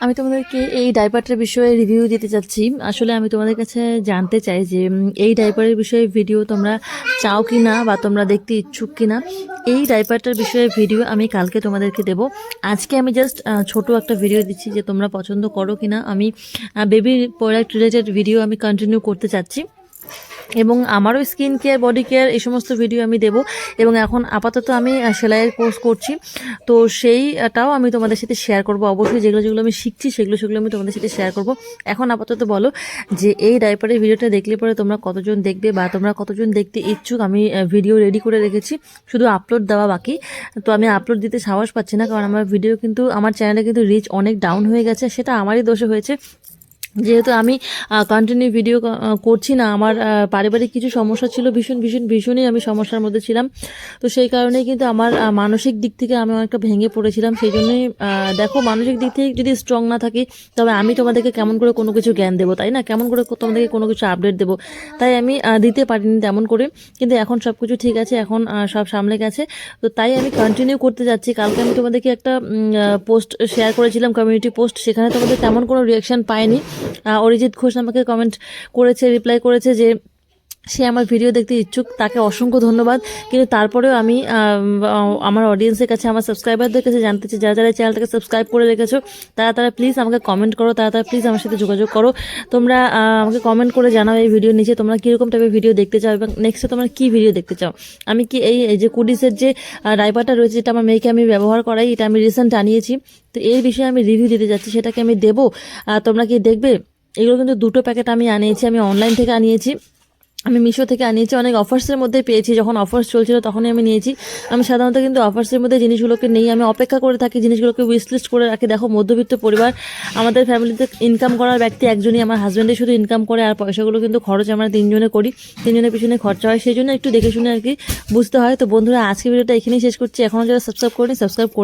আমি তোমাদেরকে এই ডাইপারটার বিষয়ে রিভিউ দিতে চাচ্ছি। আসলে আমি তোমাদের কাছে জানতে চাই যে এই ডাইপারের বিষয়ে ভিডিও তোমরা চাও কি না বা তোমরা দেখতে ইচ্ছুক কি না। এই ডাইপারটার বিষয়ে ভিডিও আমি কালকে তোমাদেরকে দেব। আজকে আমি জাস্ট ছোট একটা ভিডিও দিচ্ছি যে তোমরা পছন্দ করো কি না। আমি বেবি প্রোডাক্ট রিলেটেড ভিডিও আমি কন্টিনিউ করতে চাচ্ছি এবং আমারও স্কিন কেয়ার বডি কেয়ার এই সমস্ত ভিডিও আমি দেব। এবং এখন আপাতত আমি সেলাইয়ের কোর্স করছি, তো সেইটাও আমি তোমাদের সাথে শেয়ার করব। অবশ্যই যেগুলো আমি শিখছি সেগুলো আমি তোমাদের সাথে শেয়ার করব। এখন আপাতত বলো যে এই ডাইপারের ভিডিওটা দেখলে পরে তোমরা কতজন দেখবে বা তোমরা কতজন দেখতে ইচ্ছুক। আমি ভিডিও রেডি করে রেখেছি, শুধু আপলোড দেওয়া বাকি। তো আমি আপলোড দিতে সাহস পাচ্ছি না, কারণ আমার ভিডিও কিন্তু আমার চ্যানেলে কিন্তু রিচ অনেক ডাউন হয়ে গেছে। সেটা আমারই দোষে হয়েছে, যেহেতু আমি কন্টিনিউ ভিডিও করছি না। আমার পারিবারিক কিছু সমস্যা ছিল, ভীষণই আমি সমস্যার মধ্যে ছিলাম। তো সেই কারণেই কিন্তু আমার মানসিক দিক থেকে আমি অনেকটা ভেঙে পড়েছিলাম। সেই জন্যই দেখো, মানসিক দিক থেকে যদি স্ট্রং না থাকি তবে আমি তোমাদেরকে কেমন করে কোনো কিছু জ্ঞান দেবো, তাই না? কেমন করে তোমাদেরকে কোনো কিছু আপডেট দেবো, তাই আমি দিতে পারিনি তেমন করে। কিন্তু এখন সব কিছু ঠিক আছে, এখন সব সামলে গেছে। তো তাই আমি কন্টিনিউ করতে যাচ্ছি। কালকে আমি তোমাদেরকে একটা পোস্ট শেয়ার করেছিলাম, কমিউনিটি পোস্ট। সেখানে তোমাদের তেমন কোনো রিয়াকশান পাইনি। অরিজিৎ ঘোষ আমাকে কমেন্ট করেছে, রিপ্লাই করেছে যে সে আমার ভিডিও দেখতে ইচ্ছুক, তাকে অসংখ্য ধন্যবাদ। কিন্তু তারপরেও আমি আমার অডিয়েন্সের কাছে, আমার সাবস্ক্রাইবারদের কাছে জানতে চাই, যারা চ্যানেলটাকে সাবস্ক্রাইব করে রেখেছো তারা প্লিজ আমাকে কমেন্ট করো, তারা প্লিজ আমার সাথে যোগাযোগ করো। তোমরা আমাকে কমেন্ট করে জানাও এই ভিডিওর নিচে তোমরা কীরকম টাইপের ভিডিও দেখতে চাও এবং নেক্সটে তোমরা কী ভিডিও দেখতে চাও। আমি কি এই যে কুডিসের যে ডাইপারটা রয়েছে, যেটা আমার মেয়েকে আমি ব্যবহার করাই, এটা আমি রিসেন্ট আনিয়েছি, তো এর বিষয়ে আমি রিভিউ দিতে যাচ্ছি, সেটাকে আমি দেবো। তোমরা কি দেখবে? এগুলো কিন্তু 2টো প্যাকেট আমি আনিয়েছি, আমি অনলাইন থেকে আনিয়েছি, আমি মিশো থেকে আনিয়েছি। অনেক অফার্সের মধ্যে পেয়েছি, যখন অফার্স চলছিল তখনই আমি নিয়েছি। আমি সাধারণত কিন্তু অফার্সের মধ্যে জিনিসগুলোকে নেই, আমি অপেক্ষা করে থাকি, জিনিসগুলোকে উইশলিস্ট করে রাখি। দেখো, মধ্যবিত্ত পরিবার, আমাদের ফ্যামিলিতে ইনকাম করার ব্যক্তি একজনই, আমার হাজব্যান্ডে শুধু ইনকাম করে, আর পয়সাগুলো কিন্তু খরচ আমরা 3জনে করি, 3জনের পিছনে খরচা হয়। সেই জন্য একটু দেখে শুনে আর কি বুঝতে হয়। তো বন্ধুরা, আজকে ভিডিওটা এখানেই শেষ করছি। এখনও যারা সাবস্ক্রাইব করেনি, সাবস্ক্রাইব করে